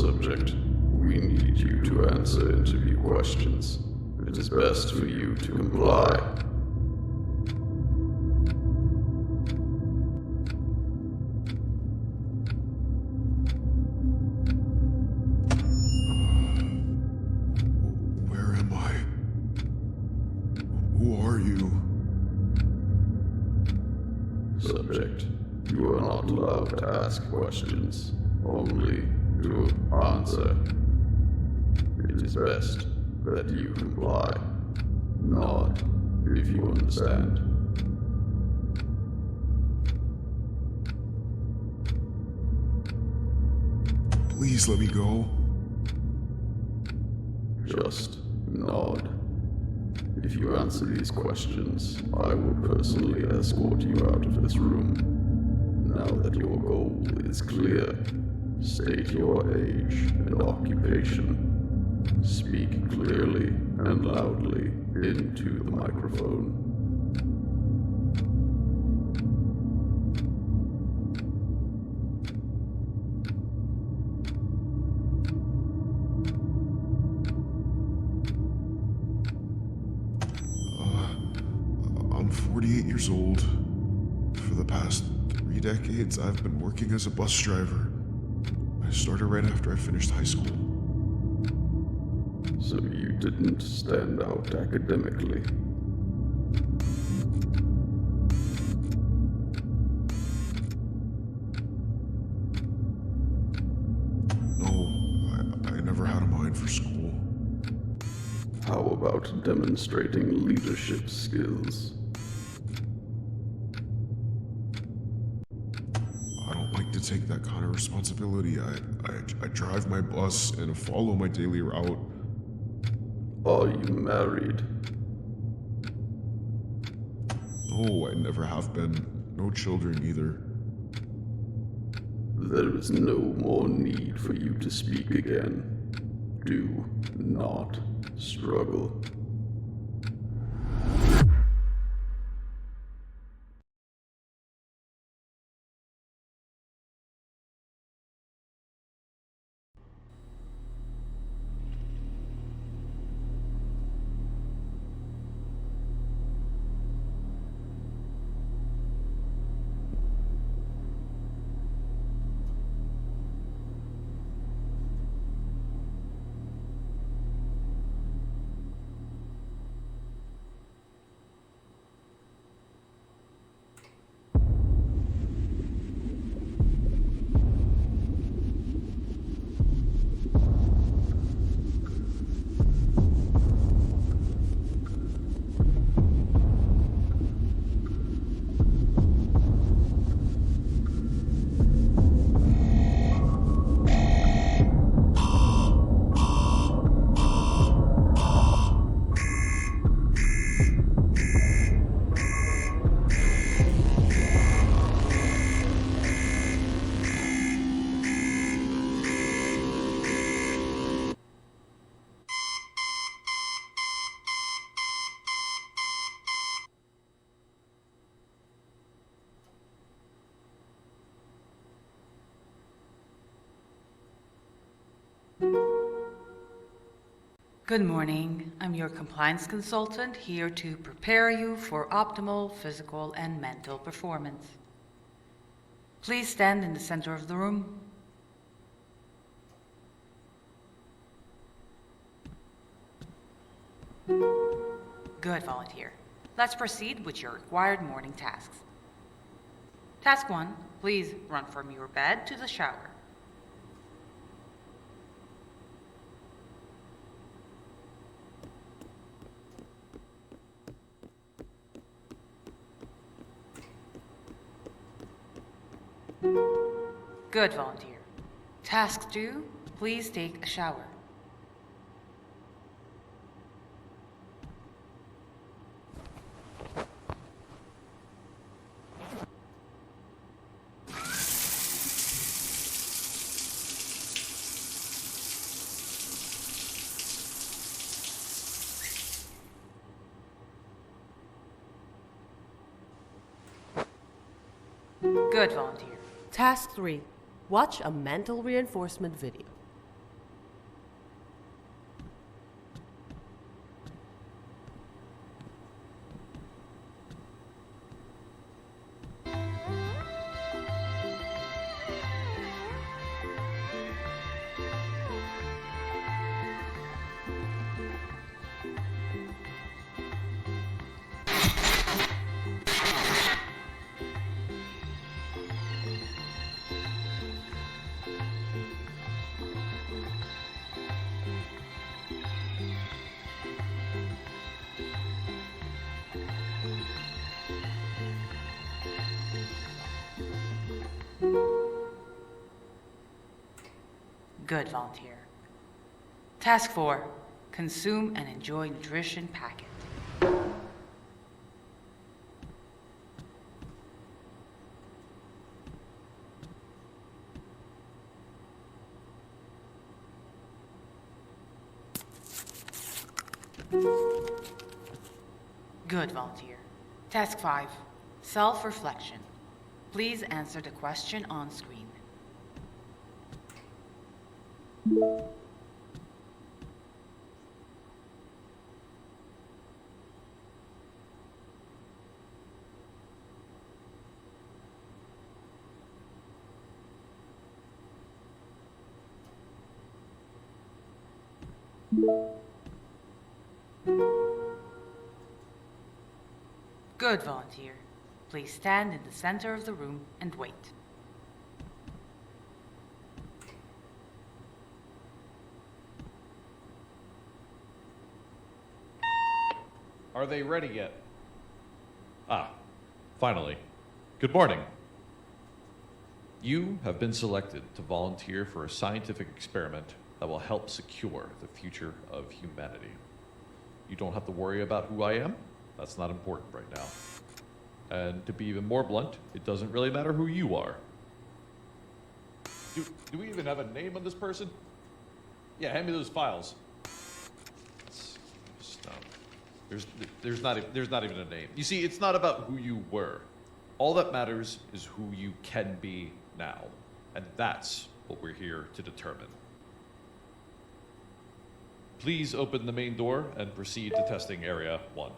Subject, we need you to answer interview questions. It is best for you to comply. Where am I? Who are you? Subject, you are not allowed to ask questions, only to answer. It is best that you comply. Nod if you understand. Please let me go. Just nod. If you answer these questions, I will personally escort you out of this room. Now that your goal is clear, state your age and occupation. Speak clearly and loudly into the microphone. I'm 48 years old. For the past 3 decades, I've been working as a bus driver. I started right after I finished high school. So you didn't stand out academically. No, I never had a mind for school. How about demonstrating leadership skills? I don't like to take that kind of responsibility. I drive my bus and follow my daily route. Are you married? No, I never have been. No children either. There is no more need for you to speak again. Do not struggle. Good morning. I'm your compliance consultant here to prepare you for optimal physical and mental performance. Please stand in the center of the room. Good, volunteer. Let's proceed with your required morning tasks. Task 1, please run from your bed to the shower. Good, volunteer. Task 2, please take a shower. Good, volunteer. Task 3. Watch a mental reinforcement video. Good, volunteer. Task 4. Consume and enjoy nutrition packet. Good, volunteer. Task 5. Self-reflection. Please answer the question on screen. Good, volunteer. Please stand in the center of the room and wait. Are they ready yet? Ah, finally. Good morning. You have been selected to volunteer for a scientific experiment that will help secure the future of humanity. You don't have to worry about who I am. That's not important right now. And to be even more blunt, it doesn't really matter who you are. Do we even have a name on this person? Yeah, hand me those files. There's not even a name. You see, it's not about who you were. All that matters is who you can be now. And that's what we're here to determine. Please open the main door and proceed to testing area 1.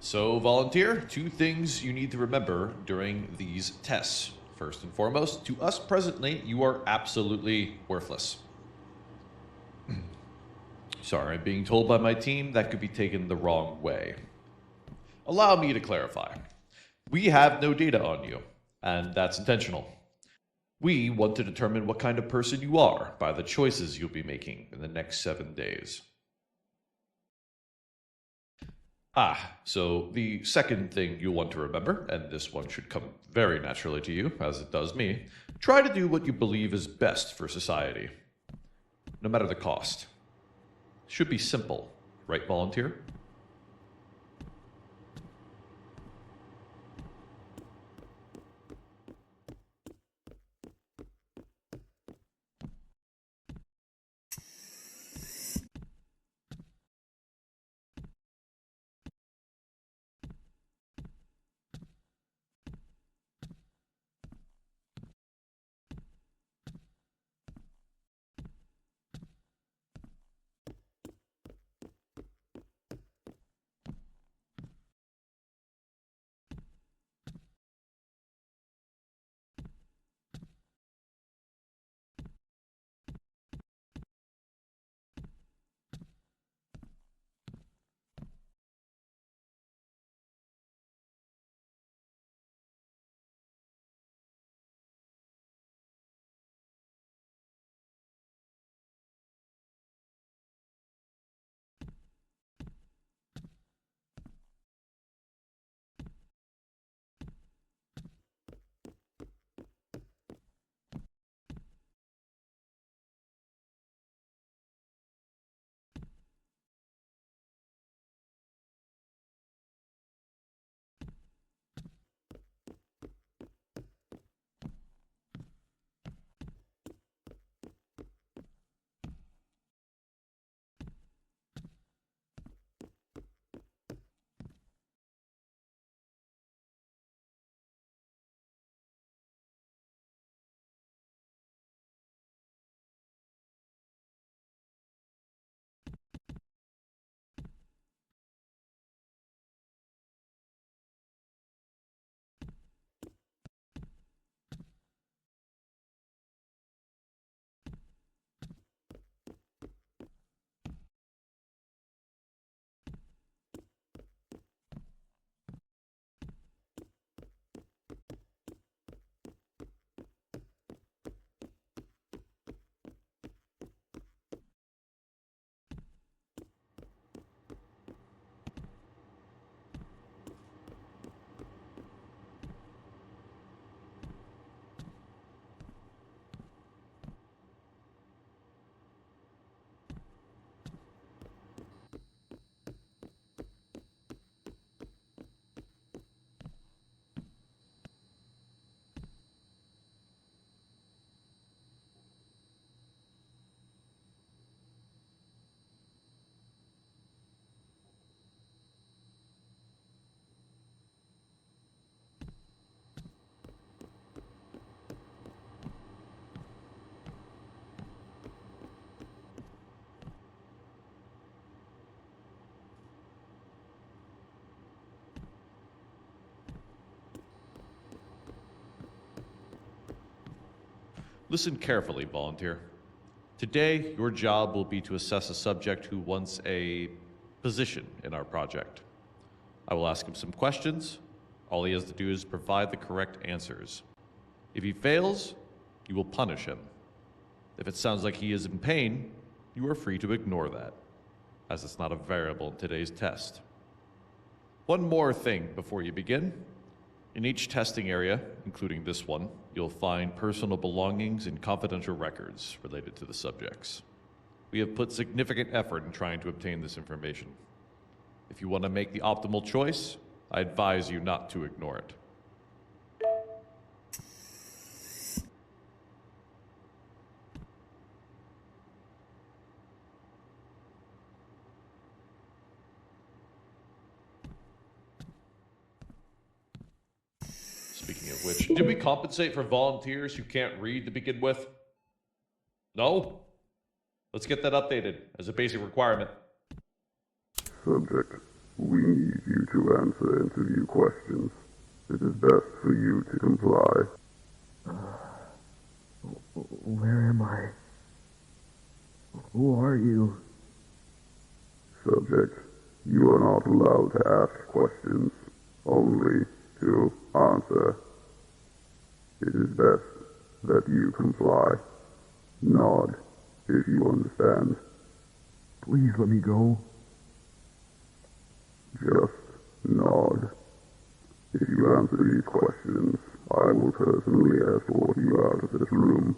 So, volunteer, 2 things you need to remember during these tests. First and foremost, to us presently, you are absolutely worthless. Sorry, I'm being told by my team that could be taken the wrong way. Allow me to clarify. We have no data on you, and that's intentional. We want to determine what kind of person you are by the choices you'll be making in the next 7 days. So the second thing you'll want to remember, and this one should come very naturally to you, as it does me, try to do what you believe is best for society, no matter the cost. Should be simple, right, volunteer? Listen carefully, volunteer. Today, your job will be to assess a subject who wants a position in our project. I will ask him some questions. All he has to do is provide the correct answers. If he fails, you will punish him. If it sounds like he is in pain, you are free to ignore that, as it's not a variable in today's test. One more thing before you begin. In each testing area, including this one, you'll find personal belongings and confidential records related to the subjects. We have put significant effort in trying to obtain this information. If you want to make the optimal choice, I advise you not to ignore it. Speaking of which, did we compensate for volunteers who can't read to begin with? No? Let's get that updated as a basic requirement. Subject, we need you to answer interview questions. It is best for you to comply. Where am I? Who are you? Subject, you are not allowed to ask questions, only to answer. It is best that you comply. Nod if you understand. Please let me go. Just nod. If you answer these questions, I will personally escort you out of this room.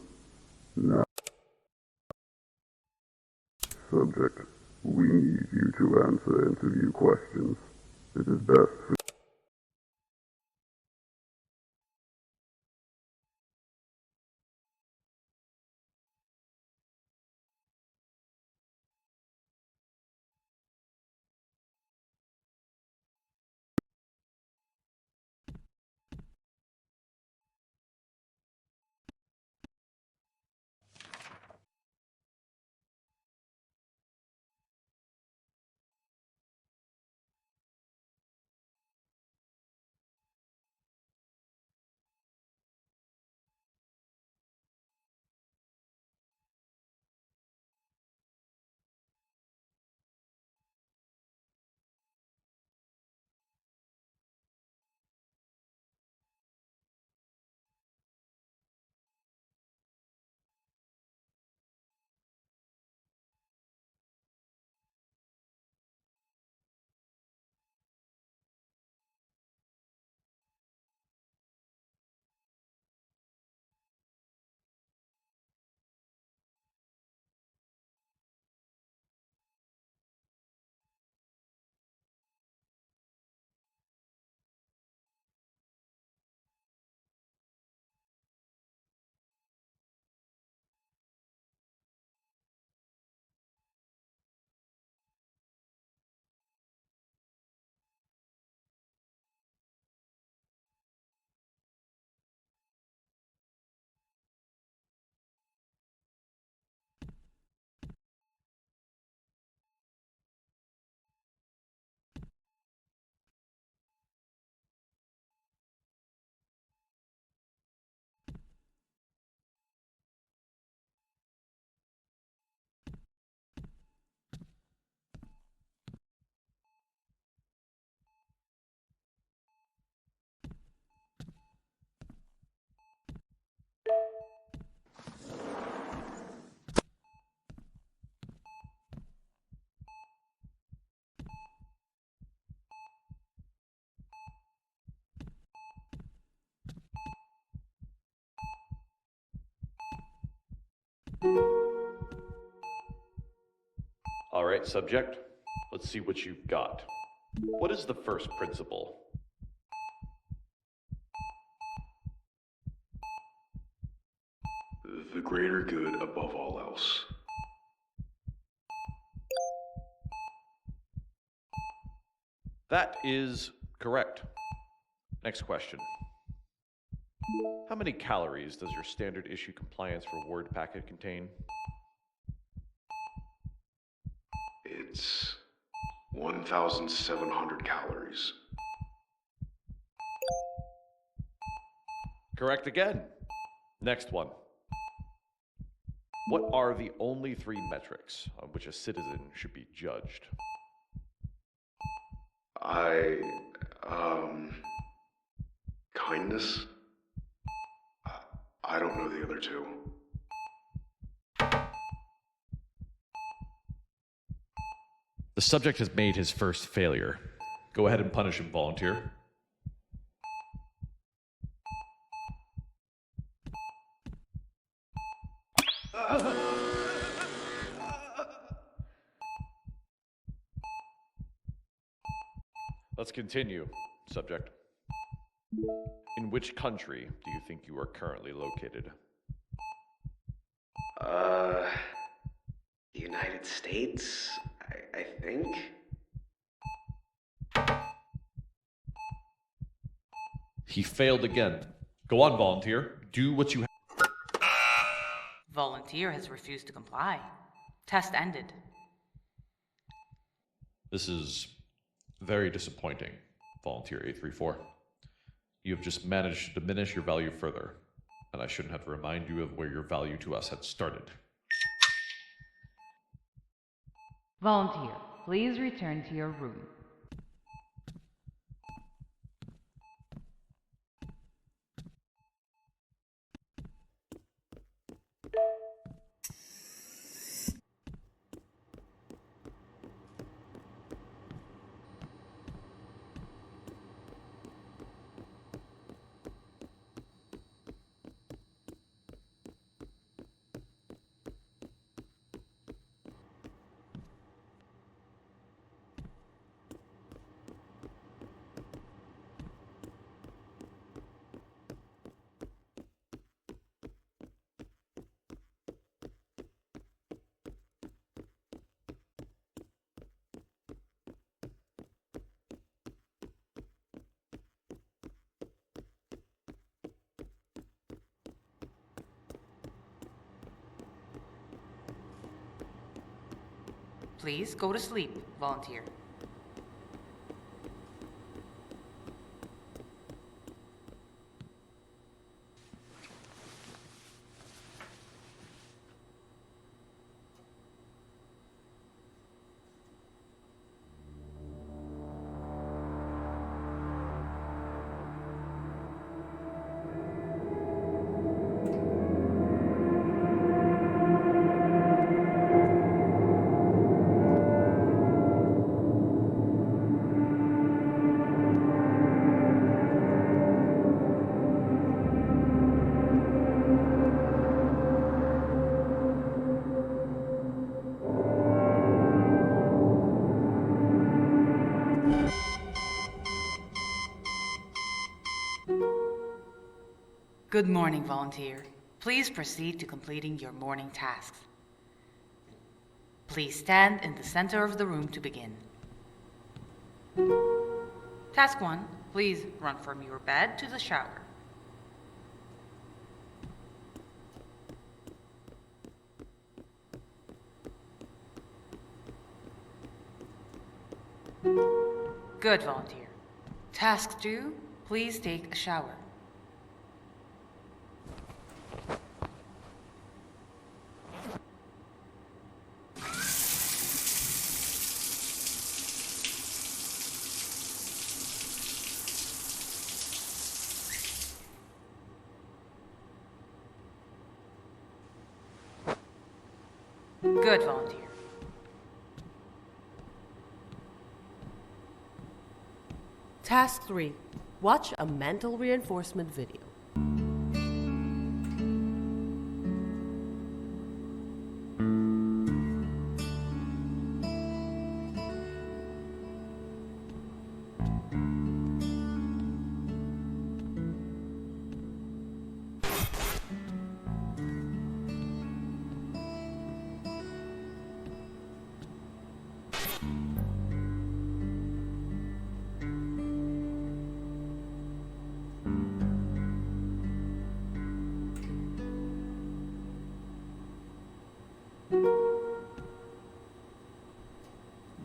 Now, subject, we need you to answer interview questions. It is best for All right, subject, let's see what you've got. What is the first principle? The greater good above all else. That is correct. Next question. How many calories does your standard issue compliance reward packet contain? It's 1,700 calories. Correct again. Next one. What are the only 3 metrics on which a citizen should be judged? Kindness? I don't know the other 2. The subject has made his first failure. Go ahead and punish him, volunteer. Let's continue, subject. In which country do you think you are currently located? The United States, I think? He failed again. Go on, volunteer. Do what you Volunteer has refused to comply. Test ended. This is very disappointing, volunteer 834. You have just managed to diminish your value further, and I shouldn't have to remind you of where your value to us had started. Volunteer, please return to your room. Please go to sleep, volunteer. Good morning, volunteer. Please proceed to completing your morning tasks. Please stand in the center of the room to begin. Task 1, please run from your bed to the shower. Good, volunteer. Task 2, please take a shower. Good, volunteer. Task 3. Watch a mental reinforcement video.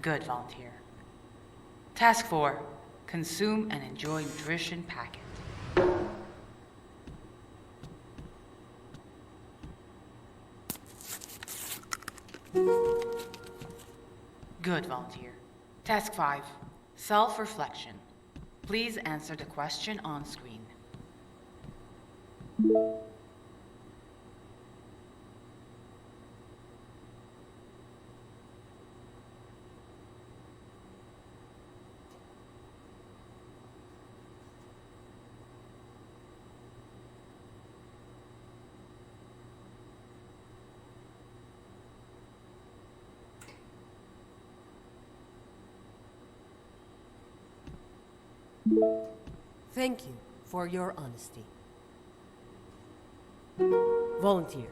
Good, volunteer. Task 4, consume and enjoy nutrition packet. Good, volunteer. Task 5. Self-reflection. Please answer the question on screen. Thank you for your honesty. Volunteer.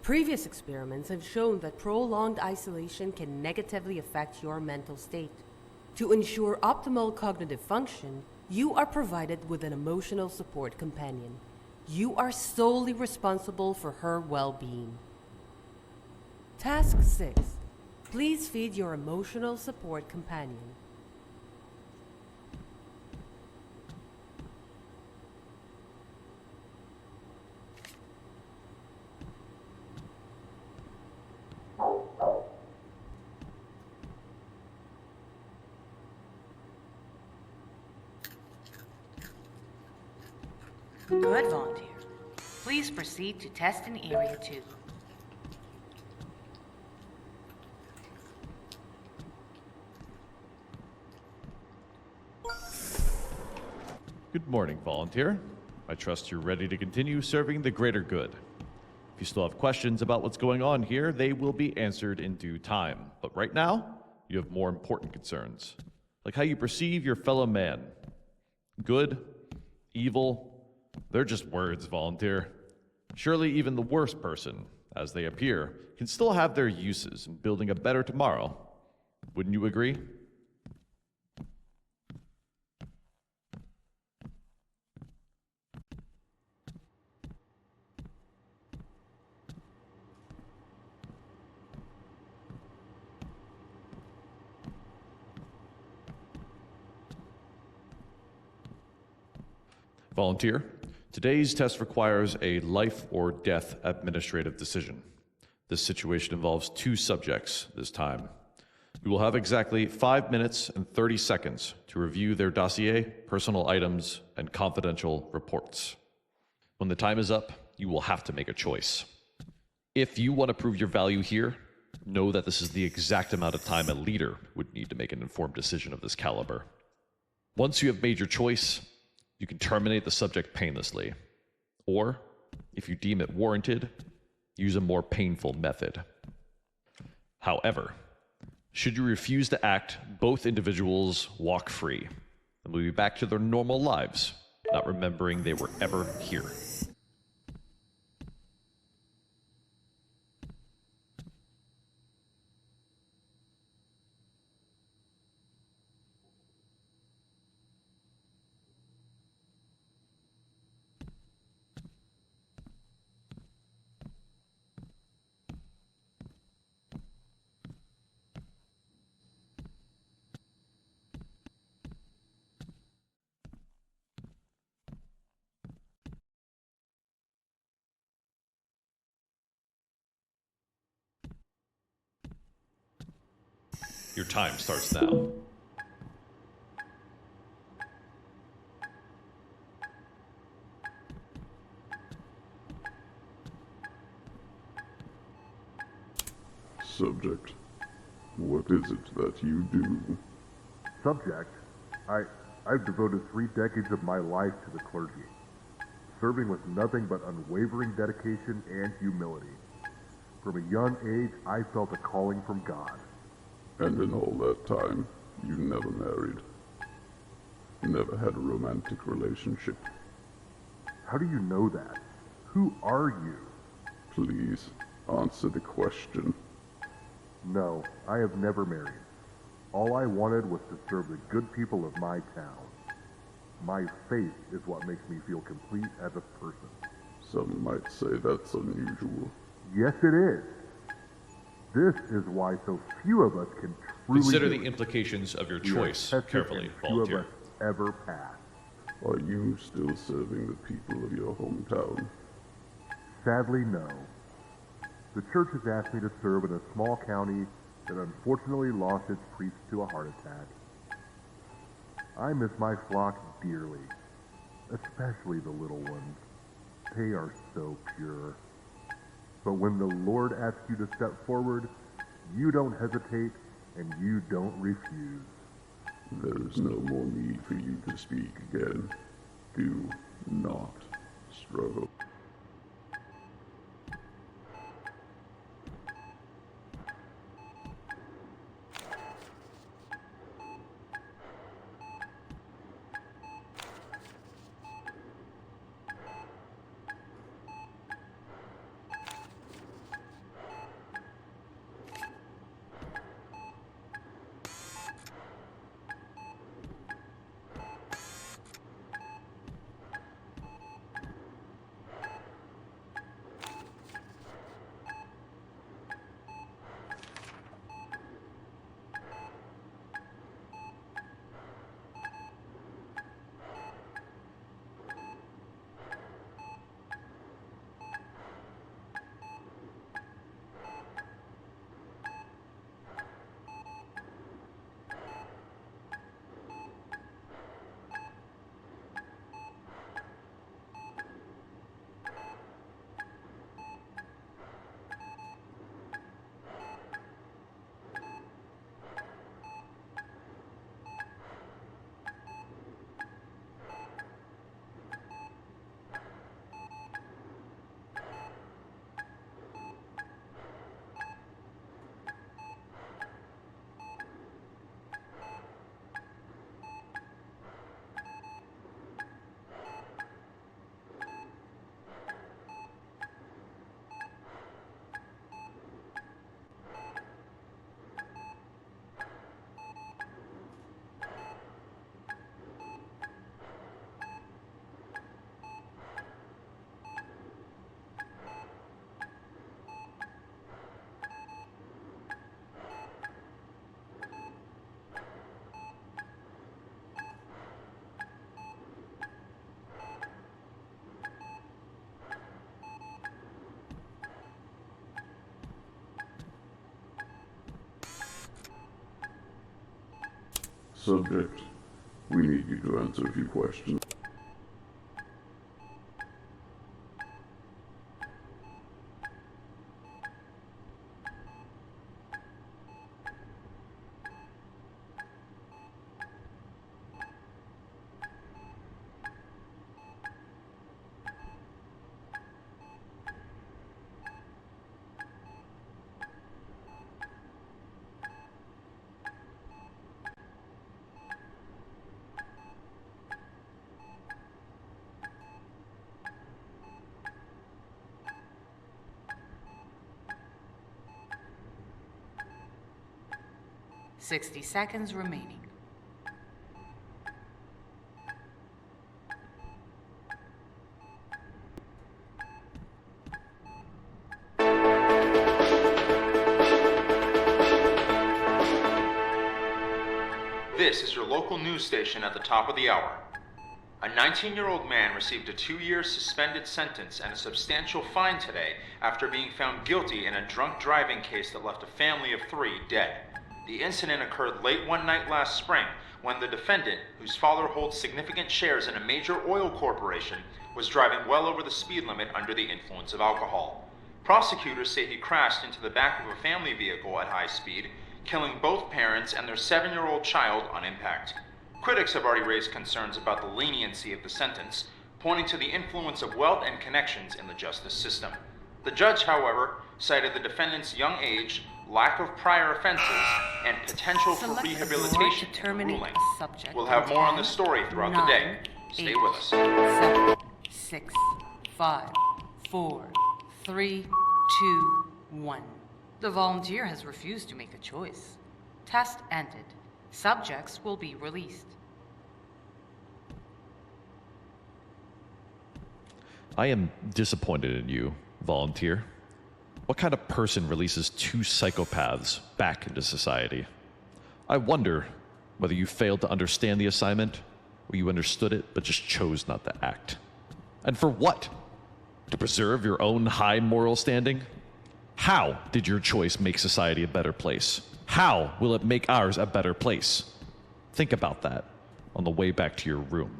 Previous experiments have shown that prolonged isolation can negatively affect your mental state. To ensure optimal cognitive function, you are provided with an emotional support companion. You are solely responsible for her well-being. Task 6. Please feed your emotional support companion. Good, volunteer. Please proceed to test in Area 2. Good morning, volunteer. I trust you're ready to continue serving the greater good. If you still have questions about what's going on here, they will be answered in due time. But right now, you have more important concerns, like how you perceive your fellow man. Good, evil, they're just words, volunteer. Surely even the worst person, as they appear, can still have their uses in building a better tomorrow. Wouldn't you agree? Volunteer, today's test requires a life or death administrative decision. This situation involves 2 subjects this time. You will have exactly 5 minutes and 30 seconds to review their dossier, personal items, and confidential reports. When the time is up, you will have to make a choice. If you want to prove your value here, know that this is the exact amount of time a leader would need to make an informed decision of this caliber. Once you have made your choice, you can terminate the subject painlessly. Or, if you deem it warranted, use a more painful method. However, should you refuse to act, both individuals walk free and will be back to their normal lives, not remembering they were ever here. Your time starts now. Subject, what is it that you do? Subject, I've devoted 3 decades of my life to the clergy, serving with nothing but unwavering dedication and humility. From a young age, I felt a calling from God. And in all that time, you never married. Never had a romantic relationship. How do you know that? Who are you? Please, answer the question. No, I have never married. All I wanted was to serve the good people of my town. My faith is what makes me feel complete as a person. Some might say that's unusual. Yes, it is. This is why so few of us can truly Consider do the it. implications of your We are choice tested carefully, and few of volunteer. us ever pass. Are you still serving the people of your hometown? Sadly, no. The church has asked me to serve in a small county that unfortunately lost its priest to a heart attack. I miss my flock dearly, especially the little ones. They are so pure. But when the Lord asks you to step forward, you don't hesitate and you don't refuse. There is no more need for you to speak again. Do not struggle. Subject, we need you to answer a few questions. "60 seconds remaining. This is your local news station at the top of the hour. A 19-year-old man received a 2-year suspended sentence and a substantial fine today after being found guilty in a drunk driving case that left a family of 3 dead. The incident occurred late one night last spring when the defendant, whose father holds significant shares in a major oil corporation, was driving well over the speed limit under the influence of alcohol. Prosecutors say he crashed into the back of a family vehicle at high speed, killing both parents and their 7-year-old child on impact. Critics have already raised concerns about the leniency of the sentence, pointing to the influence of wealth and connections in the justice system. The judge, however, cited the defendant's young age, lack of prior offenses, and potential for Select rehabilitation the board in the ruling. determining a subject We'll have in more on 10, this story throughout the 9, day. Stay 8, with us. 7, 6, 5, 4, 3, 2, 1. The volunteer has refused to make a choice. Test ended. Subjects will be released. I am disappointed in you, volunteer. What kind of person releases 2 psychopaths back into society? I wonder whether you failed to understand the assignment, or you understood it but just chose not to act. And for what? To preserve your own high moral standing? How did your choice make society a better place? How will it make ours a better place? Think about that on the way back to your room.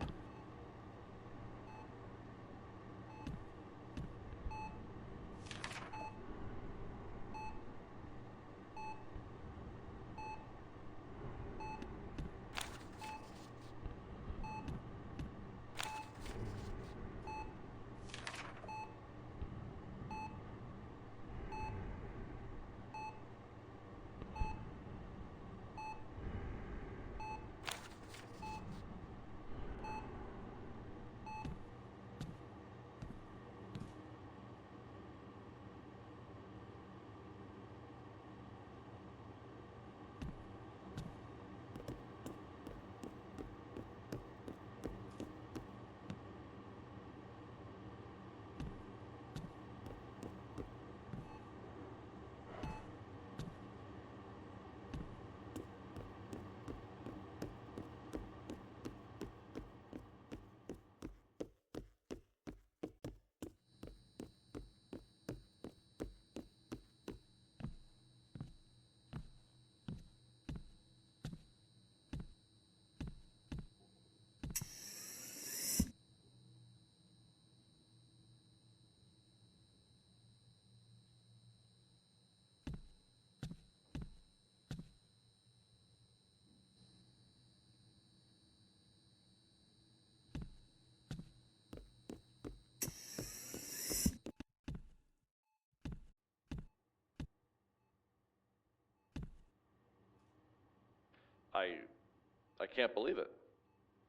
I can't believe it.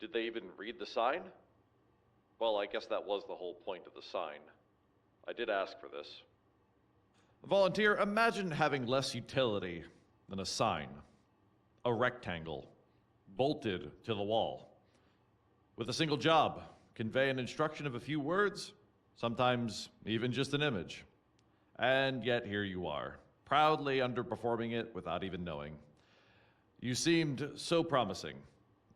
Did they even read the sign? Well, I guess that was the whole point of the sign. I did ask for this. Volunteer, imagine having less utility than a sign. A rectangle, bolted to the wall. With a single job, convey an instruction of a few words, sometimes even just an image. And yet here you are, proudly underperforming it without even knowing. You seemed so promising.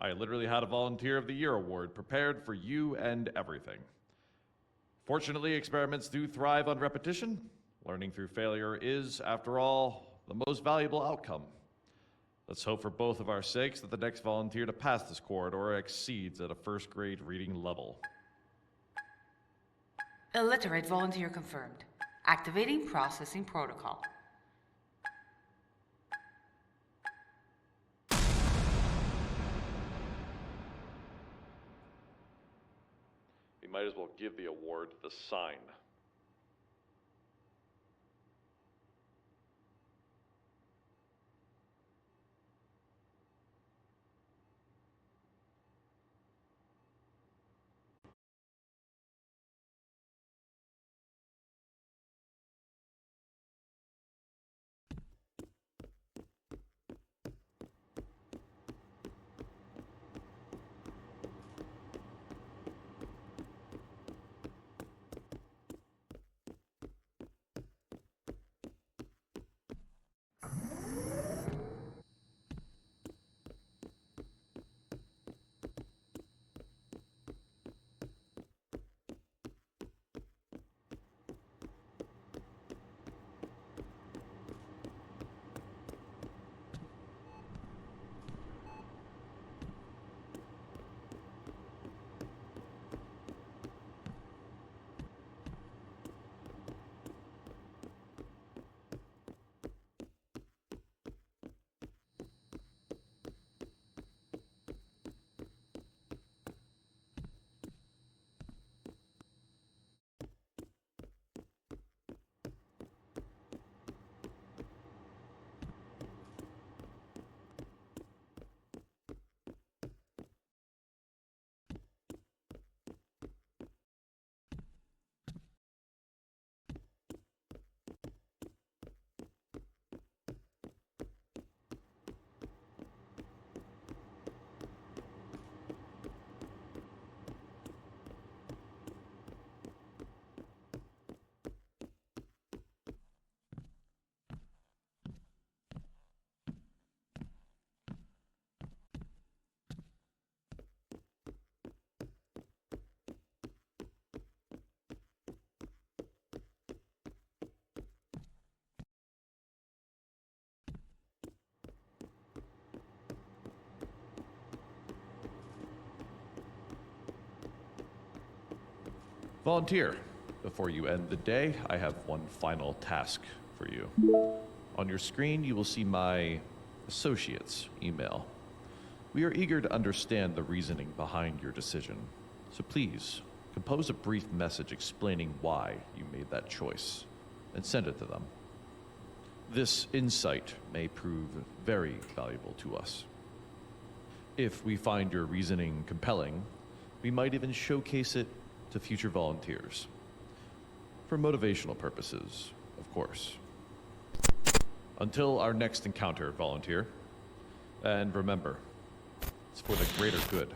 I literally had a Volunteer of the Year award prepared for you and everything. Fortunately, experiments do thrive on repetition. Learning through failure is, after all, the most valuable outcome. Let's hope for both of our sakes that the next volunteer to pass this corridor exceeds at a first grade reading level. Illiterate volunteer confirmed. Activating processing protocol. We might as well give the award to the sign. Volunteer, before you end the day, I have one final task for you. On your screen, you will see my associate's email. We are eager to understand the reasoning behind your decision, so please compose a brief message explaining why you made that choice and send it to them. This insight may prove very valuable to us. If we find your reasoning compelling, we might even showcase it to future volunteers. For motivational purposes, of course. Until our next encounter, volunteer. And remember, it's for the greater good.